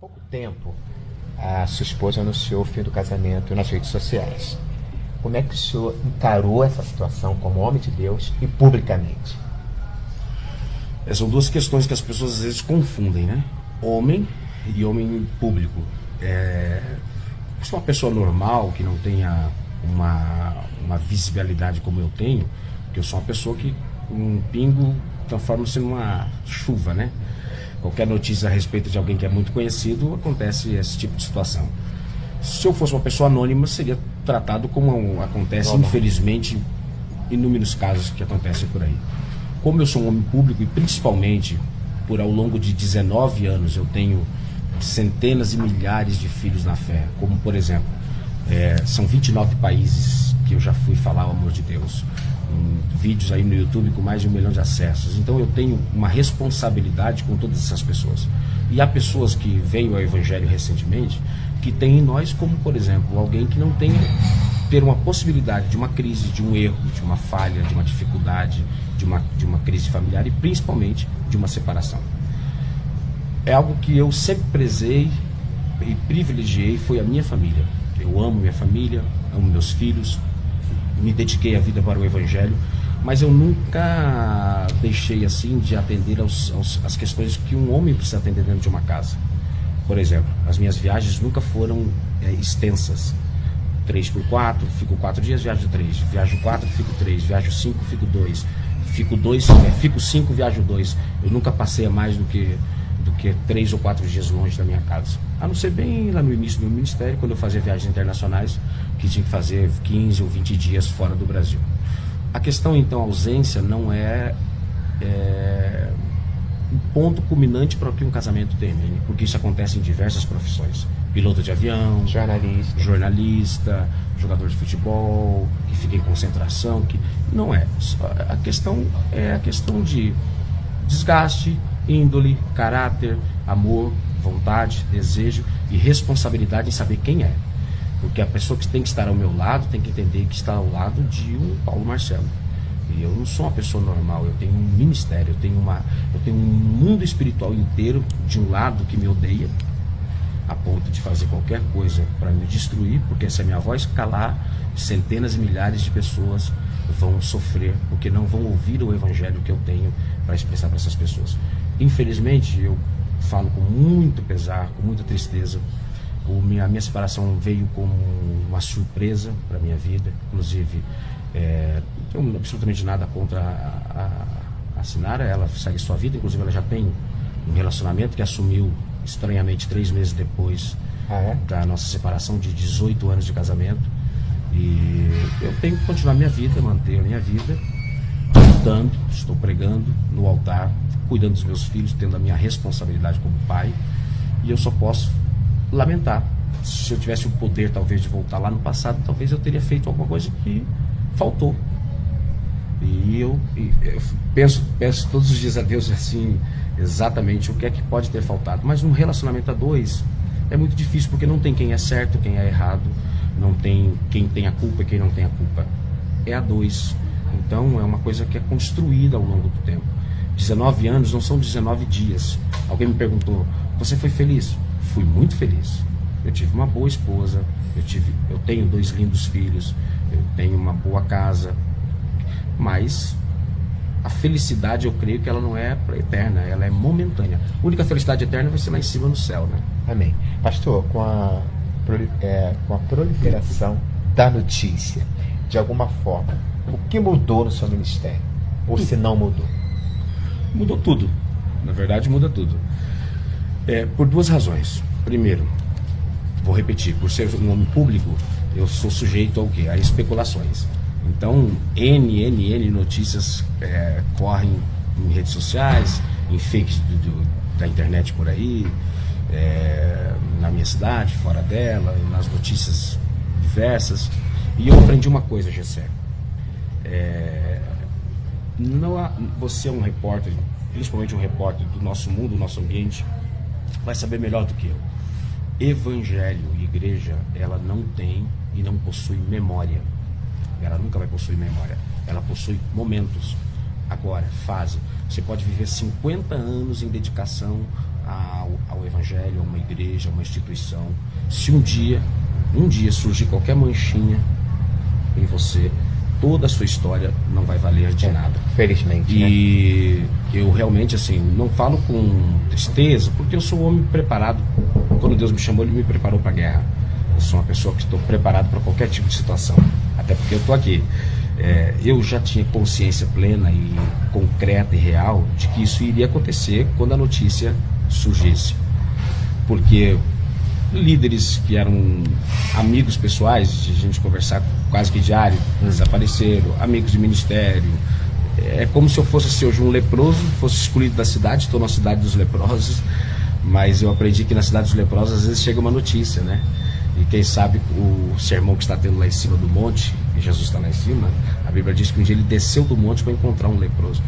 Pouco tempo, a sua esposa anunciou o fim do casamento nas redes sociais. Como é que o senhor encarou essa situação como homem de Deus e publicamente? São duas questões que as pessoas às vezes confundem, né? Homem e homem público. Se uma pessoa normal, que não tenha uma visibilidade como eu tenho, porque eu sou uma pessoa que um pingo transforma-se numa chuva, né? Qualquer notícia a respeito de alguém que é muito conhecido, acontece esse tipo de situação. Se eu fosse uma pessoa anônima, seria tratado como acontece, infelizmente, inúmeros casos que acontecem por aí. Como eu sou um homem público e principalmente por ao longo de 19 anos eu tenho centenas e milhares de filhos na fé, como por exemplo, são 29 países que eu já fui falar o amor de Deus, vídeos aí no YouTube com mais de 1 milhão de acessos. Então eu tenho uma responsabilidade com todas essas pessoas. E há pessoas que veio ao Evangelho recentemente que tem em nós como, por exemplo, alguém que não tenha ter uma possibilidade de uma crise, de um erro, de uma falha, de uma dificuldade, de uma crise familiar e principalmente de uma separação. É algo que eu sempre prezei e privilegiei, foi a minha família. Eu amo minha família, amo meus filhos, me dediquei a vida para o Evangelho, mas eu nunca deixei assim de atender às questões que um homem precisa atender dentro de uma casa. Por exemplo, as minhas viagens nunca foram extensas. 3x4, fico 4 dias, viajo 3, viajo 4, fico 3, viajo 5, fico 2, fico 5, viajo 2. Eu nunca passei a mais do que 3 ou 4 dias longe da minha casa. A não ser bem lá no início do meu ministério, quando eu fazia viagens internacionais, que tinha que fazer 15 ou 20 dias fora do Brasil. A questão, então, a ausência não é um ponto culminante para que um casamento termine, porque isso acontece em diversas profissões. Piloto de avião, jornalista, jogador de futebol, que fica em concentração, que não é. A questão é a questão de desgaste, índole, caráter, amor, vontade, desejo e responsabilidade em saber quem é. Porque a pessoa que tem que estar ao meu lado tem que entender que está ao lado de um Paulo Marcelo. E eu não sou uma pessoa normal, eu tenho um ministério, eu tenho um mundo espiritual inteiro de um lado que me odeia, a ponto de fazer qualquer coisa para me destruir, porque se a minha voz calar, centenas e milhares de pessoas vão sofrer, porque não vão ouvir o Evangelho que eu tenho para expressar para essas pessoas. Infelizmente, eu falo com muito pesar, com muita tristeza. A minha separação veio como uma surpresa para a minha vida. Inclusive, não tenho absolutamente nada contra a Sinara, ela segue sua vida. Inclusive, ela já tem um relacionamento que assumiu estranhamente 3 meses depois da nossa separação, de 18 anos de casamento. E eu tenho que continuar minha vida, manter a minha vida, lutando, estou pregando no altar, cuidando dos meus filhos, tendo a minha responsabilidade como pai. E eu só posso lamentar. Se eu tivesse o poder talvez de voltar lá no passado, talvez eu teria feito alguma coisa que faltou. E eu penso todos os dias a Deus assim, exatamente o que é que pode ter faltado. Mas num relacionamento a dois é muito difícil, porque não tem quem é certo, quem é errado, não tem quem tem a culpa e quem não tem a culpa. É a dois. Então é uma coisa que é construída ao longo do tempo. 19 anos não são 19 dias. Alguém me perguntou, você foi feliz? Fui muito feliz. Eu tive uma boa esposa, eu tenho 2 lindos filhos, eu tenho uma boa casa, mas a felicidade, eu creio que ela não é eterna, ela é momentânea. A única felicidade eterna vai ser lá em cima no céu, né? Amém. Pastor, com a proliferação da notícia, de alguma forma, o que mudou no seu ministério? Ou se não mudou? Mudou tudo. Na verdade, muda tudo. Por 2 razões. Primeiro, vou repetir, por ser um homem público, eu sou sujeito ao quê? A especulações. Então, N notícias correm em redes sociais, em fakes da internet por aí, na minha cidade, fora dela, nas notícias diversas. E eu aprendi uma coisa, Gessé. Você é um repórter, principalmente um repórter do nosso mundo, do nosso ambiente, vai saber melhor do que eu. Evangelho e igreja, ela não tem e não possui memória. Ela nunca vai possuir memória. Ela possui momentos. Agora, fase. Você pode viver 50 anos em dedicação ao evangelho, a uma igreja, a uma instituição. Se um dia surgir qualquer manchinha em você, toda a sua história não vai valer de nada. Felizmente. E eu realmente, assim, não falo com tristeza, porque eu sou um homem preparado. Quando Deus me chamou, Ele me preparou para a guerra. Eu sou uma pessoa que estou preparado para qualquer tipo de situação, até porque eu estou aqui. Eu já tinha consciência plena e concreta e real de que isso iria acontecer quando a notícia surgisse. Porque líderes que eram amigos pessoais, de a gente conversar quase que diário, desapareceram, amigos de ministério. É como se eu fosse assim, hoje um leproso, fosse excluído da cidade. Estou na cidade dos leprosos, mas eu aprendi que na cidade dos leprosos às vezes chega uma notícia, né? E quem sabe o sermão que está tendo lá em cima do monte, e Jesus está lá em cima, a Bíblia diz que um dia ele desceu do monte para encontrar um leproso.